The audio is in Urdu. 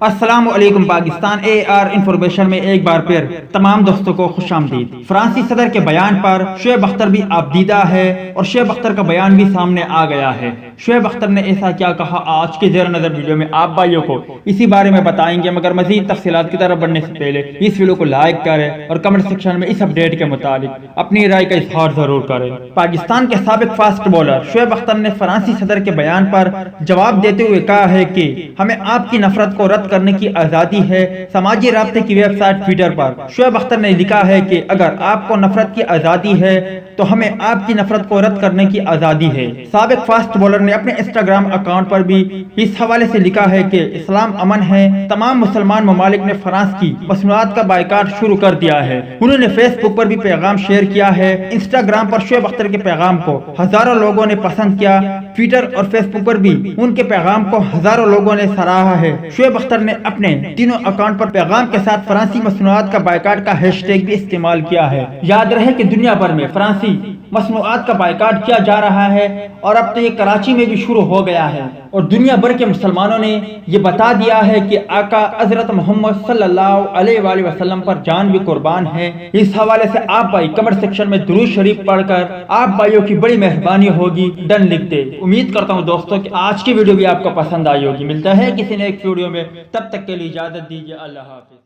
السلام علیکم پاکستان AR انفارمیشن میں ایک بار پھر تمام دوستوں کو خوش آمدید۔ فرانسی صدر کے بیان پر شعیب اختر بھی آبدیدہ ہے اور شعیب اختر کا بیان بھی سامنے آ گیا ہے۔ شعیب اختر نے ایسا کیا کہا، آج کے زیر نظر ویڈیو میں آپ بھائیوں کو اسی بارے میں بتائیں گے، مگر مزید تفصیلات کی طرف بڑھنے سے پہلے اس ویڈیو کو لائک کریں اور کمنٹ سیکشن میں اس اپڈیٹ کے متعلق اپنی رائے کا اظہار ضرور کریں۔ پاکستان کے سابق فاسٹ بولر شعیب اختر نے فرانسی صدر کے بیان پر جواب دیتے ہوئے کہا ہے کہ ہمیں آپ کی نفرت کو رد کرنے کی آزادی ہے۔ سماجی رابطے کی ویب سائٹ ٹویٹر پر شعیب اختر نے لکھا ہے کہ اگر آپ کو نفرت کی آزادی ہے تو ہمیں آپ کی نفرت کو رد کرنے کی آزادی ہے۔ سابق فاسٹ بولر نے اپنے انسٹاگرام اکاؤنٹ پر بھی اس حوالے سے لکھا ہے کہ اسلام امن ہے، تمام مسلمان ممالک نے فرانس کی مصنوعات کا بائیکاٹ شروع کر دیا ہے۔ انہوں نے فیس بک پر بھی پیغام شیئر کیا ہے۔ انسٹاگرام پر شعیب اختر کے پیغام کو ہزاروں لوگوں نے پسند کیا، ٹویٹر اور فیس بک پر بھی ان کے پیغام کو ہزاروں لوگوں نے سراہا ہے۔ شعیب اختر نے اپنے تینوں اکاؤنٹ پر پیغام کے ساتھ فرانسی مصنوعات کا بائیکاٹ کا ہیش ٹیگ بھی استعمال کیا ہے۔ یاد رہے کہ دنیا بھر میں فرانسی مصنوعات کا بائیکاٹ کیا جا رہا ہے اور اب تو یہ کراچی میں بھی شروع ہو گیا ہے اور دنیا بھر کے مسلمانوں نے یہ بتا دیا ہے کہ آقا حضرت محمد صلی اللہ علیہ وآلہ وسلم پر جان بھی قربان ہے۔ اس حوالے سے آپ بھائی کمنٹ سیکشن میں درود شریف پڑھ کر آپ بھائیوں کی بڑی مہربانی ہوگی ڈن لکھ دے۔ امید کرتا ہوں دوستوں کہ آج کی ویڈیو بھی آپ کو پسند آئی ہوگی۔ ملتا ہے کسی نیک ویڈیو میں، تب تک کے لیے اجازت دیجیے، اللہ حافظ۔